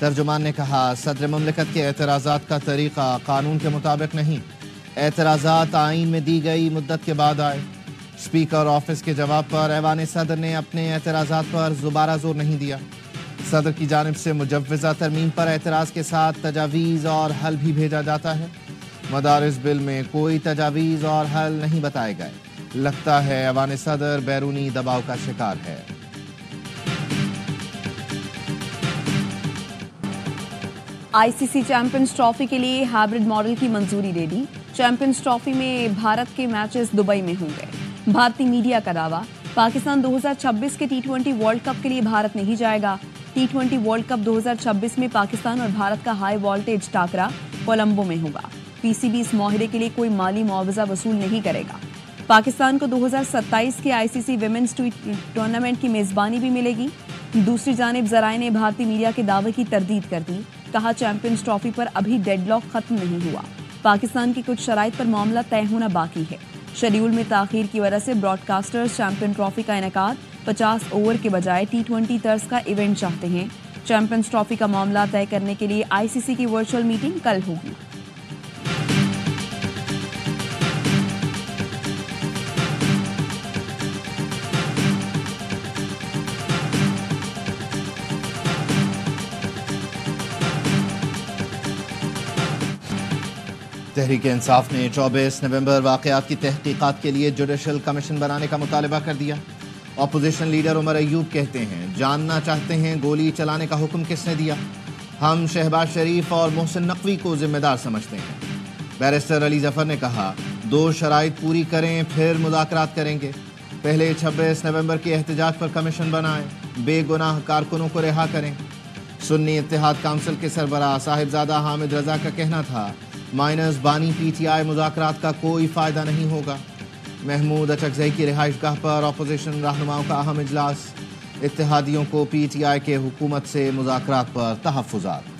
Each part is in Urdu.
ترجمان نے کہا صدر مملکت کے اعتراضات کا طریقہ قانون کے مطابق نہیں، اعتراضات آئین میں دی گئی مدت کے بعد آئے۔ اسپیکر آفس کے جواب پر ایوان صدر نے اپنے اعتراضات پر دوبارہ زور نہیں دیا۔ صدر کی جانب سے مجوزہ ترمیم پر اعتراض کے ساتھ تجاویز اور حل بھی بھیجا جاتا ہے۔ مدارس بل میں کوئی تجاویز اور حل نہیں بتائے گئے۔ لگتا ہے ایوان صدر بیرونی دباؤ کا شکار ہے۔ آئی سی سی چیمپئنز ٹرافی کے لیے ہائبرڈ ماڈل کی منظوری دے دی۔ چیمپئنز ٹرافی میں بھارت کے میچز دبئی میں ہوں گے۔ بھارتی میڈیا کا دعویٰ، پاکستان 2026 کے ٹی20 ورلڈ کپ کے لیے بھارت نہیں جائے گا۔ ٹی20 ورلڈ کپ 2026 میں پاکستان اور بھارت کا ہائی والٹیج ٹاکرا کولمبو میں ہوگا۔ پی سی بی اس معاہدے کے لیے کوئی مالی معاوضہ وصول نہیں کرے گا۔ پاکستان کو 2027 کے آئی سی سی ویمنز ٹورنامنٹ کی میزبانی بھی ملے گی۔ دوسری جانب ذرائع نے بھارتی میڈیا کے دعوے کی تردید کر دی، کہا چیمپئنز ٹرافی پر ابھی ڈیڈ لاک ختم نہیں ہوا، پاکستان کی کچھ شرائط پر معاملہ طے ہونا باقی ہے۔ شیڈیول میں تاخیر کی وجہ سے براڈ کاسٹرز چیمپئن ٹرافی کا انعقاد 50 اوور کے بجائے ٹی20 طرز کا ایونٹ چاہتے ہیں۔ چیمپئنز ٹرافی کا معاملہ طے کرنے کے لیے آئی سی سی کی ورچوئل میٹنگ کل ہوگی۔ تحریک انصاف نے 24 نومبر واقعات کی تحقیقات کے لیے جوڈیشل کمیشن بنانے کا مطالبہ کر دیا۔ اپوزیشن لیڈر عمر ایوب کہتے ہیں جاننا چاہتے ہیں گولی چلانے کا حکم کس نے دیا، ہم شہباز شریف اور محسن نقوی کو ذمہ دار سمجھتے ہیں۔ بیرسٹر علی ظفر نے کہا 2 شرائط پوری کریں پھر مذاکرات کریں گے، پہلے 26 نومبر کے احتجاج پر کمیشن بنائیں، بے گناہ کارکنوں کو رہا کریں۔ سنی اتحاد کونسل کے سربراہ صاحبزادہ حامد رضا کا کہنا تھا مائنرز بانی پی ٹی آئی مذاکرات کا کوئی فائدہ نہیں ہوگا۔ محمود اچکزئی کی رہائش گاہ پر اپوزیشن رہنماؤں کا اہم اجلاس، اتحادیوں کو پی ٹی آئی کے حکومت سے مذاکرات پر تحفظات۔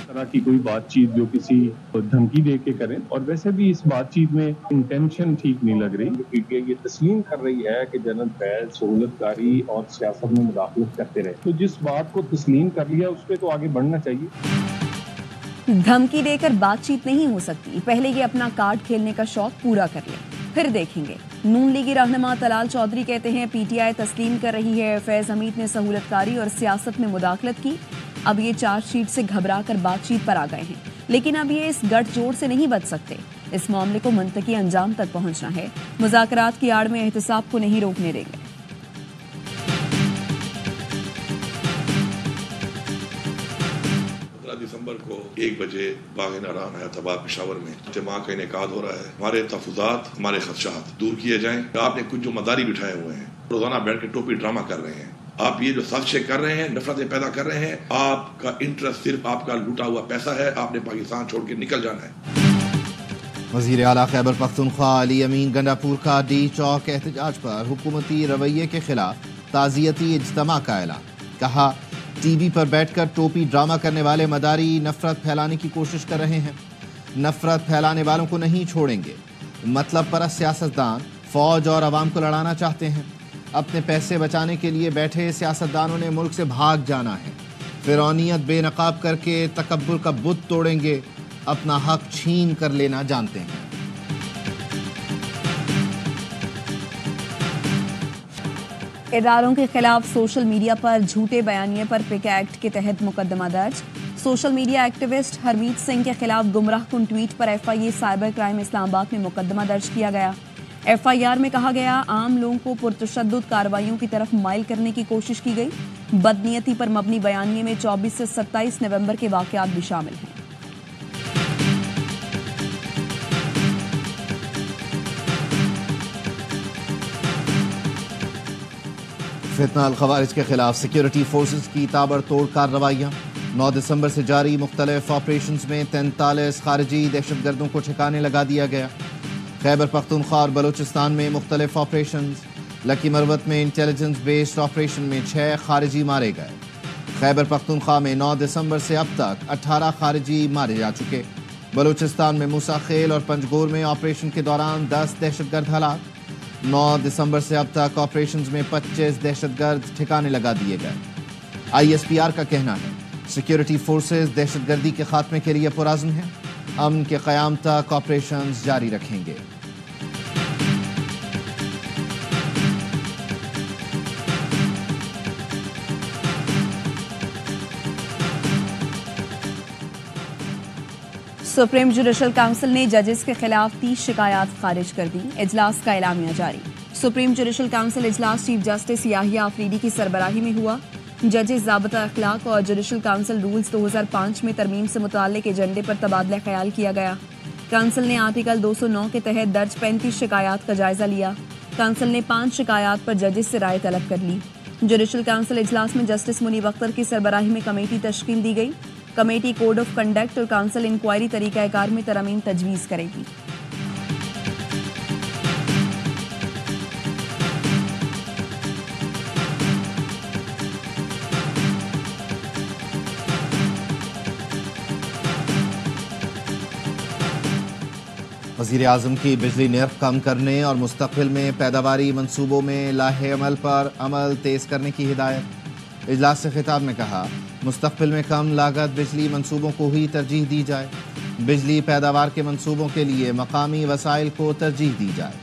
طرح کی کوئی بات چیت جو کسی دھمکی دے کے کریں، اور ویسے بھی اس بات چیت میں انٹینشن ٹھیک نہیں لگ رہی۔ پی ٹی آئی یہ تسلیم کر رہی ہے کہ جنرل فیض سہولت کاری اور سیاست میں مداخلت کرتے رہے، تو جس بات کو تسلیم کر لیا اس پہ تو آگے بڑھنا چاہیے۔ دھمکی دے کر بات چیت نہیں ہو سکتی، پہلے یہ اپنا کارڈ کھیلنے کا شوق پورا کر لیں پھر دیکھیں گے۔ نون لیگی رہنما طلال چودھری کہتے ہیں پی ٹی آئی تسلیم کر رہی ہے فیض حمید نے سہولت کاری اور سیاست میں مداخلت کی، اب یہ چارج شیٹ سے گھبرا کر بات چیت پر آ گئے ہیں، لیکن اب یہ اس گٹھ جوڑ سے نہیں بچ سکتے، اس معاملے کو منطقی انجام تک پہنچنا ہے، مذاکرات کی آڑ میں احتساب کو نہیں روکنے دیں گے۔ 15 دسمبر کو 1 بجے باغ ناران حیات آباد پشاور میں اجتماع کا انعقاد ہو رہا ہے۔ ہمارے تحفظات، ہمارے خدشات دور کیے جائیں۔ آپ نے کچھ جو مداری بٹھائے ہوئے ہیں، روزانہ بیٹھ کے ٹوپی ڈرامہ کر رہے ہیں، آپ یہ جو سازشیں کر رہے ہیں، نفرتیں پیدا کر رہے ہیں، آپ کا انٹرسٹ صرف آپ کا لوٹا ہوا پیسہ ہے، آپ نے پاکستان چھوڑ کے نکل جانا ہے۔ وزیر اعلیٰ خیبر پختونخوا علی امین گنڈاپور کا ڈی چوک احتجاج پر حکومتی رویے کے خلاف تعزیتی اجتماع کا اعلان، کہا ٹی وی پر بیٹھ کر ٹوپی ڈرامہ کرنے والے مداری نفرت پھیلانے کی کوشش کر رہے ہیں، نفرت پھیلانے والوں کو نہیں چھوڑیں گے۔ مطلب پرست سیاستدان فوج اور عوام کو لڑانا چاہتے ہیں، اپنے پیسے بچانے کے لیے بیٹھے سیاستدانوں نے ملک سے بھاگ جانا ہے، فرعونیت بے نقاب کر کے تکبر کا بت توڑیں گے، اپنا حق چھین کر لینا جانتے ہیں۔ اداروں کے خلاف سوشل میڈیا پر جھوٹے بیانیے پر پک ایکٹ کے تحت مقدمہ درج۔ سوشل میڈیا ایکٹیوسٹ ہرمیت سنگھ کے خلاف گمراہ کن tweet per F I A cyber crime اسلام آباد میں مقدمہ درج کیا گیا۔ ایف آئی آر میں کہا گیا عام لوگوں کو پرتشدد کارروائیوں کی طرف مائل کرنے کی کوشش کی گئی، بدنیتی پر مبنی بیانیے میں 24 سے 27 نومبر کے واقعات بھی شامل ہیں۔ فتنہ الخوارج کے خلاف سیکیورٹی فورسز کی تابڑتوڑ کارروائیاں، 9 دسمبر سے جاری مختلف آپریشنز میں 43 خارجی دہشت گردوں کو ٹھکانے لگا دیا گیا۔ خیبر پختونخوا اور بلوچستان میں مختلف آپریشنز، لکی مروت میں انٹیلیجنس بیسڈ آپریشن میں 6 خارجی مارے گئے۔ خیبر پختونخوا میں 9 دسمبر سے اب تک 18 خارجی مارے جا چکے۔ بلوچستان میں موسیٰ خیل اور پنجگور میں آپریشن کے دوران 10 دہشت گرد ہلاک۔ 9 دسمبر سے اب تک آپریشنز میں 25 دہشت گرد ٹھکانے لگا دیے گئے۔ ISPR کا کہنا ہے سیکیورٹی فورسز دہشت گردی کے خاتمے کے لیے پرعزم ہیں، امن کے قیام تک آپریشنز جاری رکھیں گے۔ سپریم جوڈیشل کونسل نے ججز کے خلاف 30 شکایات خارج کر دی، اجلاس کا اعلامیہ جاری۔ سپریم جوڈیشل کونسل اجلاس چیف جسٹس یاحیہ آفریدی کی سربراہی میں ہوا۔ ججز ضابطہ اخلاق اور جوڈیشل کونسل رولز 2005 میں ترمیم سے متعلق ایجنڈے پر تبادلہ خیال کیا گیا۔ کونسل نے آرٹیکل 209 کے تحت درج 35 شکایات کا جائزہ لیا۔ کونسل نے 5 شکایات پر ججز سے رائے طلب کر لی۔ جوڈیشل کونسل اجلاس میں جسٹس منیب اختر کی سربراہی میں کمیٹی تشکیل دی گئی۔ کمیٹی کوڈ آف کنڈکٹ اور کونسل انکوائری طریقہ کار میں ترامیم تجویز کرے گی۔ وزیر اعظم کی بجلی نرخ کم کرنے اور مستقبل میں پیداواری منصوبوں میں لاہے عمل پر عمل تیز کرنے کی ہدایت۔ اجلاس سے خطاب میں کہا مستقبل میں کم لاگت بجلی منصوبوں کو ہی ترجیح دی جائے، بجلی پیداوار کے منصوبوں کے لیے مقامی وسائل کو ترجیح دی جائے۔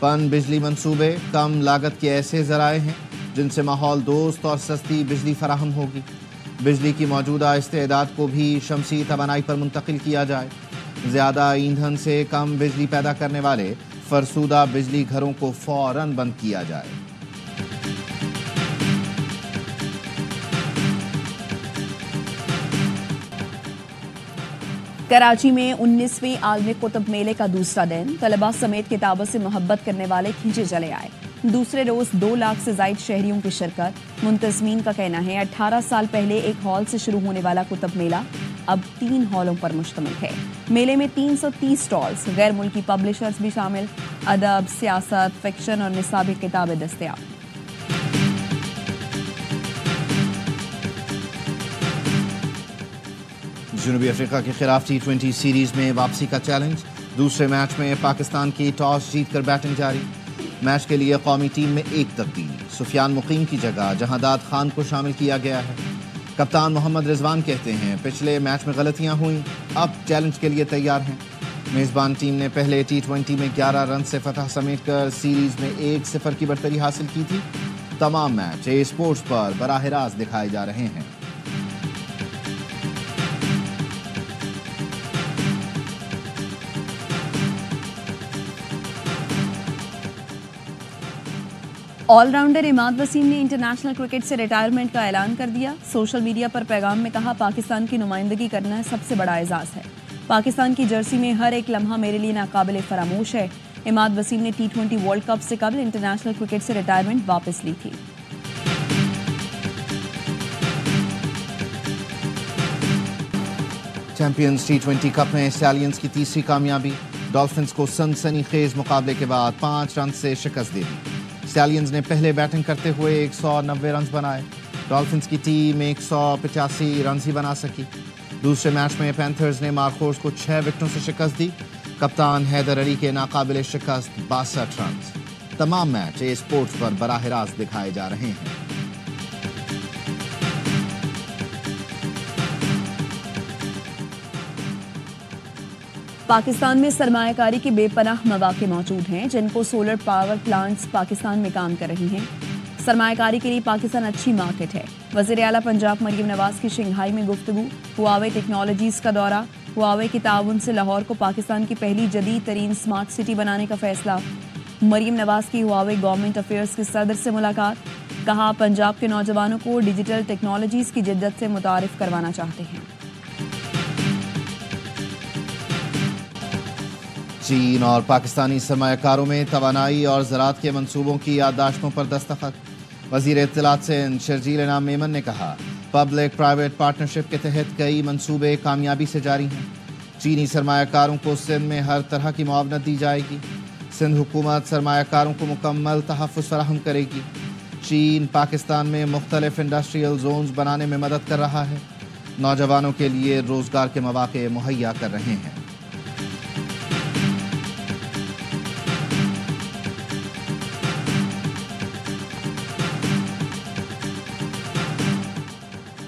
پن بجلی منصوبے کم لاگت کے ایسے ذرائع ہیں جن سے ماحول دوست اور سستی بجلی فراہم ہوگی۔ بجلی کی موجودہ استعداد کو بھی شمسی توانائی پر منتقل کیا جائے۔ زیادہ ایندھن سے کم بجلی پیدا کرنے والے فرسودہ بجلی گھروں کو فوراً بند کیا جائے۔ کراچی میں 19ویں عالمی کتب میلے کا دوسرا دن طلباء سمیت کتابوں سے محبت کرنے والے کھینچے چلے آئے۔ دوسرے روز 2 لاکھ سے زائد شہریوں کی شرکت۔ منتظمین کا کہنا ہے 18 سال پہلے ایک ہال سے شروع ہونے والا کتب میلہ اب 3 ہالوں پر مشتمل ہے۔ میلے میں 330 سٹالز، غیر ملکی پبلشرز بھی شامل، ادب، سیاست، فکشن اور نصابی کتابیں دستیاب۔ جنوبی افریقہ کے خلاف T20 سیریز میں واپسی کا چیلنج، دوسرے میچ میں پاکستان کی ٹاس جیت کر بیٹنگ جاری۔ میچ کے لیے قومی ٹیم میں ایک تبدیلی، سفیان مقیم کی جگہ جہانداد خان کو شامل کیا گیا ہے۔ کپتان محمد رضوان کہتے ہیں پچھلے میچ میں غلطیاں ہوئیں، اب چیلنج کے لیے تیار ہیں۔ میزبان ٹیم نے پہلے T20 میں 11 رن سے فتح سمیٹ کر سیریز میں 1-0 کی برتری حاصل کی تھی۔ تمام میچ اے اسپورٹس پر براہ راست دکھائے جا رہے ہیں۔ آل راؤنڈر عماد وسیم نے انٹرنیشنل کرکٹ سے ریٹائرمنٹ کا اعلان کر دیا۔ سوشل میڈیا پر پیغام میں کہا پاکستان کی نمائندگی کرنا سب سے بڑا اعزاز ہے، پاکستان کی جرسی میں ہر ایک لمحہ میرے لیے ناقابل فراموش ہے۔ عماد وسیم نے T20 ورلڈ کپ سے قبل انٹرنیشنل کرکٹ سے ریٹائرمنٹ واپس لی تھی۔ چیمپئنز T20 کپ میں اسٹیلینز کی تیسری کامیابی، ڈالفنز کو سنسنی خیز مقابلے کے بعد 5 رن سے شکست دے دی۔ اسٹیلینز نے پہلے بیٹنگ کرتے ہوئے 190 رنز بنائے، ڈالفنز کی ٹیم 185 رنز ہی بنا سکی۔ دوسرے میچ میں پینتھرز نے مارکوز کو 6 وکٹوں سے شکست دی، کپتان حیدر علی کے ناقابل شکست 62 رنز۔ تمام میچ اے اسپورٹس پر براہ راست دکھائے جا رہے ہیں۔ پاکستان میں سرمایہ کاری کے بے پناہ مواقع موجود ہیں جن کو سولر پاور پلانٹس پاکستان میں کام کر رہی ہیں۔ سرمایہ کاری کے لیے پاکستان اچھی مارکیٹ ہے۔ وزیر اعلیٰ پنجاب مریم نواز کی شنگھائی میں گفتگو، ہواوے ٹیکنالوجیز کا دورہ، ہواوے کے تعاون سے لاہور کو پاکستان کی پہلی جدید ترین اسمارٹ سٹی بنانے کا فیصلہ۔ مریم نواز کی ہواوے گورنمنٹ افیئرز کے صدر سے ملاقات، کہا پنجاب کے نوجوانوں کو ڈیجیٹل ٹیکنالوجیز کی جدت سے متعارف کروانا چاہتے ہیں۔ چین اور پاکستانی سرمایہ کاروں میں توانائی اور زراعت کے منصوبوں کی یادداشتوں پر دستخط۔ وزیر اطلاعات سندھ شرجیل انعام میمن نے کہا پبلک پرائیویٹ پارٹنرشپ کے تحت کئی منصوبے کامیابی سے جاری ہیں۔ چینی سرمایہ کاروں کو سندھ میں ہر طرح کی معاونت دی جائے گی۔ سندھ حکومت سرمایہ کاروں کو مکمل تحفظ فراہم کرے گی۔ چین پاکستان میں مختلف انڈسٹریل زونز بنانے میں مدد کر رہا ہے، نوجوانوں کے لیے روزگار کے مواقع مہیا کر رہے ہیں۔